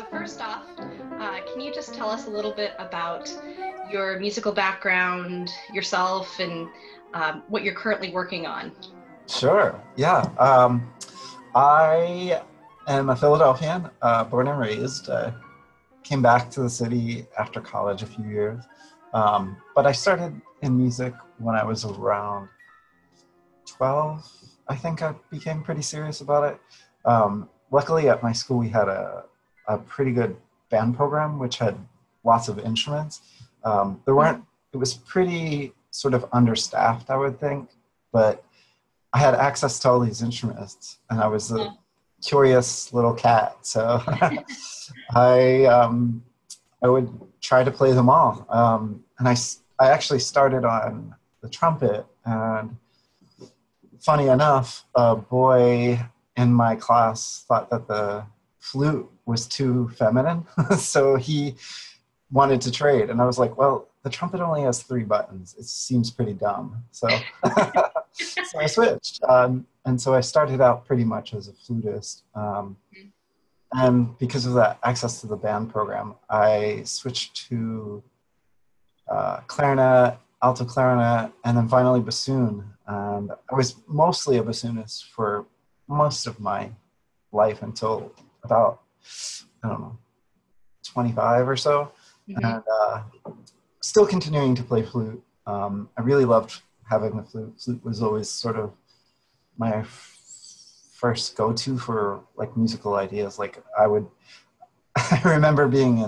first off, can you just tell us a little bit about your musical background, yourself, and what you're currently working on? Sure, yeah. I am a Philadelphian, born and raised. Came back to the city after college a few years. But I started in music when I was around 12. I think I became pretty serious about it. Luckily at my school we had a pretty good band program which had lots of instruments. It was pretty sort of understaffed, I would think, but I had access to all these instruments and I was a curious little cat. So I would try to play them all. And I actually started on the trumpet, and funny enough, a boy in my class thought that the flute was too feminine, so he wanted to trade. And I was like, well, the trumpet only has 3 buttons. It seems pretty dumb. So, so I switched. And so I started out pretty much as a flutist. And because of that access to the band program, I switched to clarinet, alto clarinet, and then finally bassoon. And I was mostly a bassoonist for most of my life until about, 25 or so. Mm-hmm. And still continuing to play flute. I really loved having the flute. Flute was always sort of my first go-to for like musical ideas. Like I remember being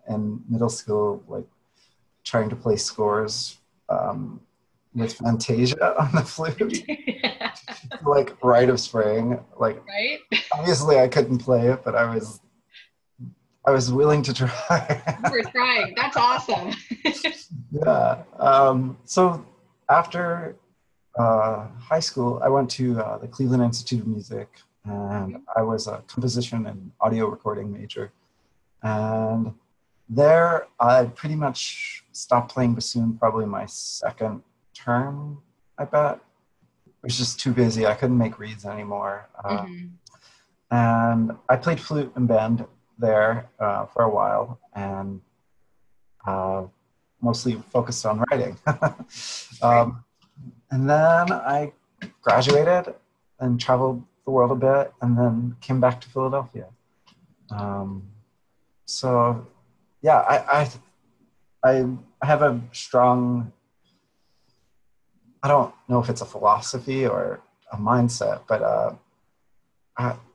in middle school, like trying to play scores with Fantasia on the flute. Like Rite of Spring. Like, right? Obviously I couldn't play it, but I was willing to try. You were trying. That's awesome. Yeah. So after high school, I went to the Cleveland Institute of Music, and I was a composition and audio recording major. And there, I pretty much stopped playing bassoon probably my second term, I bet. It was just too busy. I couldn't make reeds anymore. And I played flute and band there for a while, and mostly focused on writing. And then I graduated and traveled the world a bit, and then came back to Philadelphia. So, yeah, I have a strong, I don't know if it's a philosophy or a mindset, but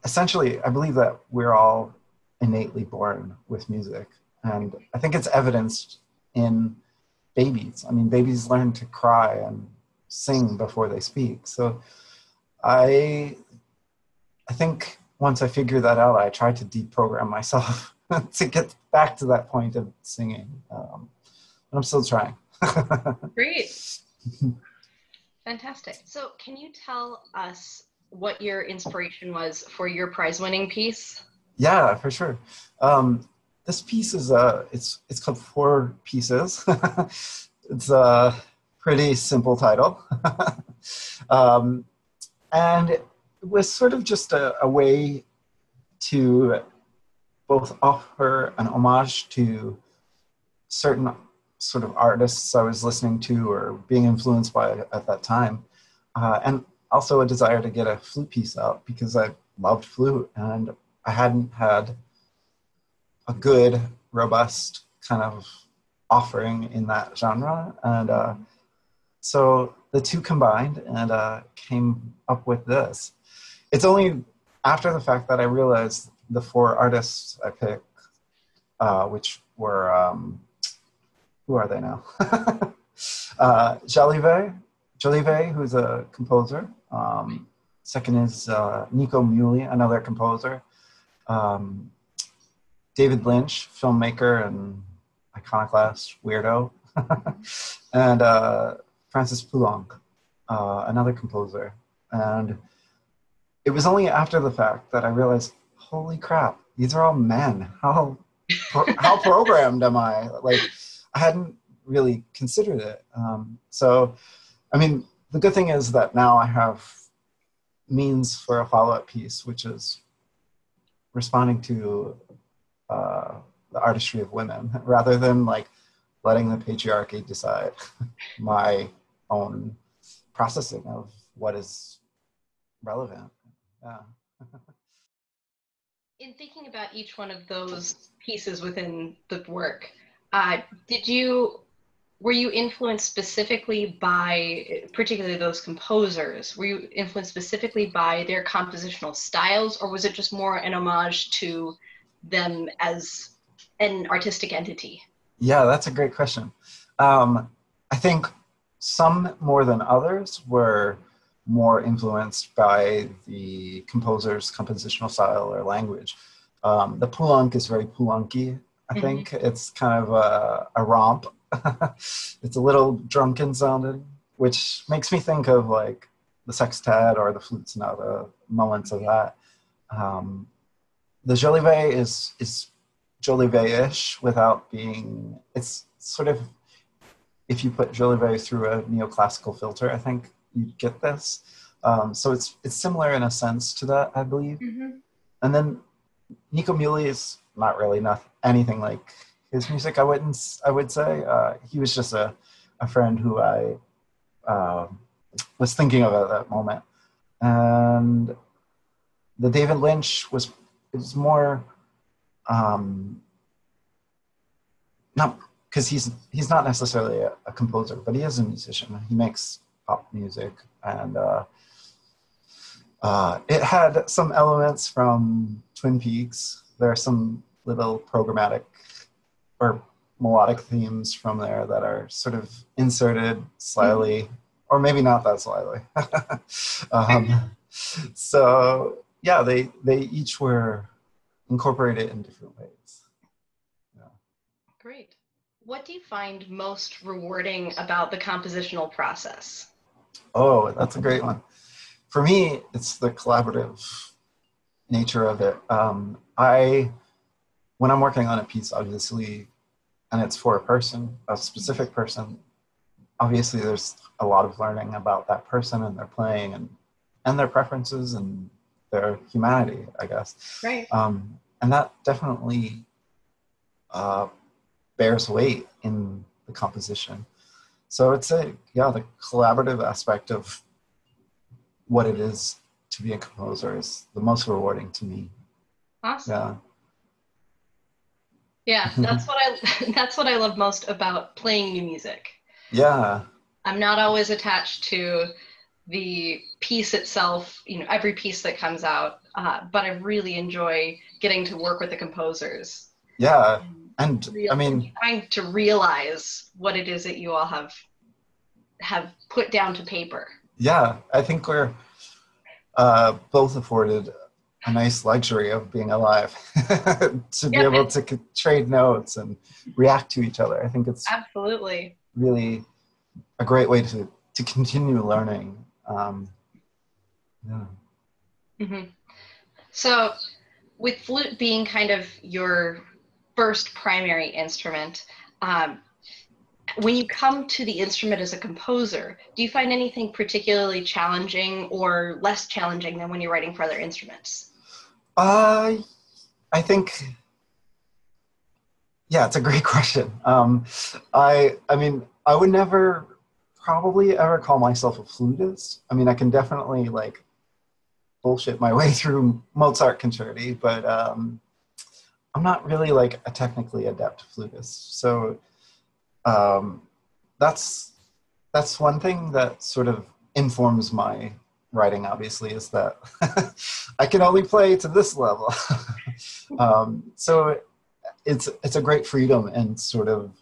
essentially I believe that we're all innately born with music. And I think it's evidenced in babies. I mean, babies learn to cry and sing before they speak. So I think once I figured that out, I tried to deprogram myself to get back to that point of singing. And I'm still trying. Great. Fantastic. So can you tell us what your inspiration was for your prize-winning piece? Yeah, for sure. This piece is it's called 4 Pieces. It's a pretty simple title. And it was sort of just a way to both offer an homage to certain sort of artists I was listening to or being influenced by at that time. And also a desire to get a flute piece out because I loved flute and I hadn't had a good, robust kind of offering in that genre. And so the two combined and came up with this. It's only after the fact that I realized the 4 artists I picked, which were, who are they now? Jolivet, who's a composer. Second is Nico Muhly, another composer. David Lynch, filmmaker and iconoclast, weirdo. And Francis Poulenc, another composer. And it was only after the fact that I realized, holy crap, these are all men. How programmed am I? Like, I hadn't really considered it. So, I mean, the good thing is that now I have means for a follow-up piece, which is responding to the artistry of women, rather than like letting the patriarchy decide my own processing of what is relevant. Yeah. In thinking about each one of those pieces within the work, were you influenced specifically by, particularly those composers, were you influenced specifically by their compositional styles, or was it just more an homage to them as an artistic entity? Yeah, that's a great question. I think some more than others were more influenced by the composer's compositional style or language. The Poulenc is very Poulenc-y, I think. It's kind of a romp. It's a little drunken sounding, which makes me think of like the sextet or the flute sonata, moments of that. The Jolivet is Jolivet-ish without being, it's sort of, if you put Jolivet through a neoclassical filter, I think you'd get this. So it's similar in a sense to that, I believe. And then Nico Muhly is not really anything like his music, I would say. He was just a friend who I was thinking of at that moment. And the David Lynch was more, not because he's not necessarily a composer, but he is a musician. He makes pop music, and it had some elements from Twin Peaks. There are some little programmatic or melodic themes from there that are sort of inserted slyly, or maybe not that slyly. So yeah, they each were incorporated in different ways. Yeah. Great. What do you find most rewarding about the compositional process? Oh, that's a great one. For me, it's the collaborative nature of it. When I'm working on a piece, obviously, and it's for a specific person, obviously there's a lot of learning about that person and their playing and their preferences and their humanity, I guess. Right. And that definitely bears weight in the composition. So it's the collaborative aspect of what it is to be a composer is the most rewarding to me. Awesome. Yeah, that's what I love most about playing new music. Yeah. I'm not always attached to the piece itself, every piece that comes out, but I really enjoy getting to work with the composers. Yeah, and I mean, trying to realize what it is that you all have put down to paper. Yeah, I think we're both afforded a nice luxury of being alive to be able to trade notes and react to each other. I think it's absolutely really a great way to continue learning. So with flute being kind of your first primary instrument, when you come to the instrument as a composer, do you find anything particularly challenging or less challenging than when you're writing for other instruments? I think, yeah, it's a great question. I mean, I would never probably ever call myself a flutist. I mean, I can definitely like bullshit my way through Mozart concerti, but I'm not really like a technically adept flutist. So that's one thing that sort of informs my writing, obviously, is that I can only play to this level. So it's a great freedom in sort of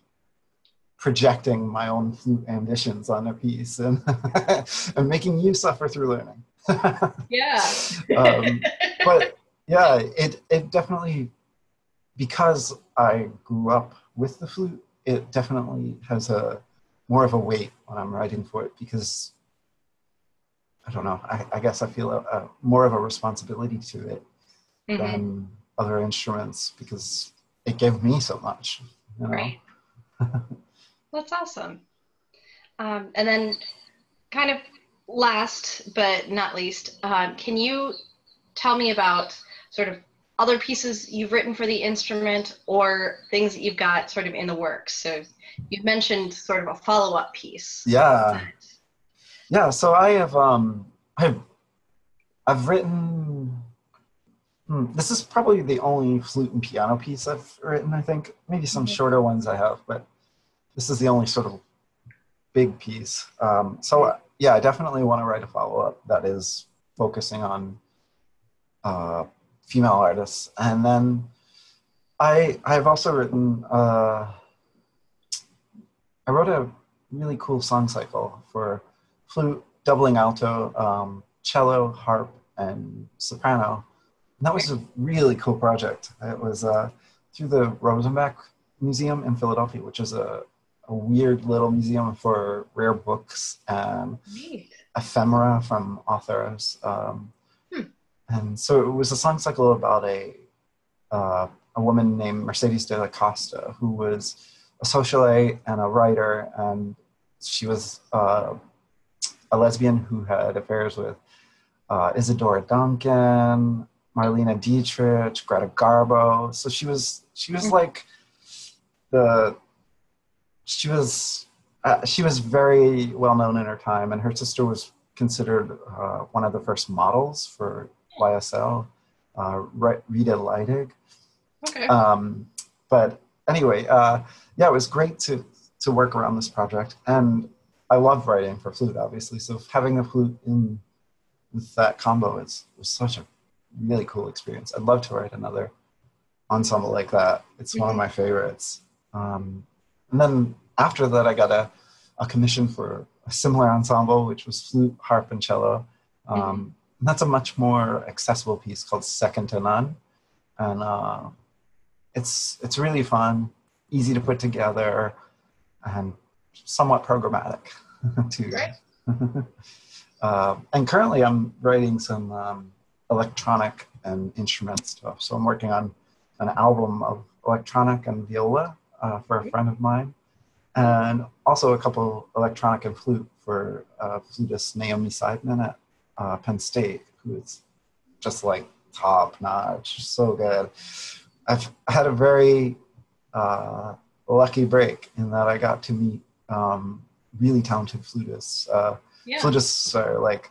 projecting my own flute ambitions on a piece and and making you suffer through learning. Yeah. But yeah, it definitely, because I grew up with the flute, it definitely has more of a weight when I'm writing for it, because I don't know, I guess I feel more of a responsibility to it than other instruments, because it gave me so much, Right. That's awesome. And then kind of last but not least, can you tell me about sort of other pieces you've written for the instrument or things that you've got sort of in the works? So you've mentioned sort of a follow-up piece. Yeah. Yeah, so I've written, this is probably the only flute and piano piece I've written, I think. Maybe some shorter ones I have, but this is the only sort of big piece. So yeah, I definitely want to write a follow-up that is focusing on female artists. And then I've also written, I wrote a really cool song cycle for flute, doubling alto, cello, harp, and soprano. And that was a really cool project. It was through the Rosenbach Museum in Philadelphia, which is a weird little museum for rare books and ephemera from authors. And so it was a song cycle about a woman named Mercedes de la Costa, who was a socialite and a writer, and she was a lesbian who had affairs with Isadora Duncan, Marlene Dietrich, Greta Garbo. So she was like she was very well known in her time, and her sister was considered one of the first models for YSL, Rita Leidig. Okay. But anyway, yeah, it was great to work around this project, and I love writing for flute, obviously. So having the flute in with that combo was such a really cool experience. I'd love to write another ensemble like that. It's one of my favorites. And then after that, I got a commission for a similar ensemble, which was flute, harp, and cello. And that's a much more accessible piece called Second to None. And it's really fun, easy to put together, and somewhat programmatic too. Great. And currently I'm writing some electronic and instrument stuff. So I'm working on an album of electronic and viola for a friend of mine, and also a couple electronic and flute for flutist Naomi Seidman at Penn State, who is just like top notch, so good. I've had a very lucky break in that I got to meet really talented flutists. Flutists are like,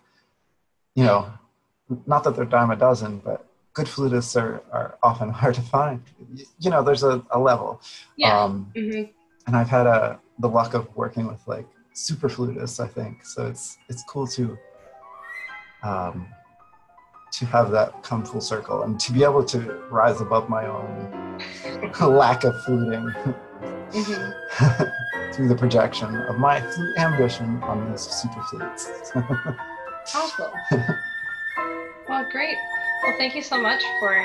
not that they're a dime a dozen, but good flutists are often hard to find. There's a level. And I've had the luck of working with like super flutists, I think. So it's cool to have that come full circle and to be able to rise above my own lack of fluting through the projection of my flute ambition on these super flutes. Awesome. Well, great. Well, thank you so much for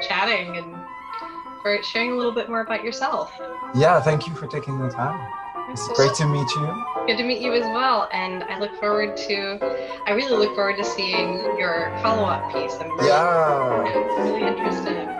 chatting and for sharing a little bit more about yourself. Yeah, thank you for taking the time. It's great to meet you. Good to meet you as well. And I really look forward to seeing your follow-up piece. I'm really interested in that.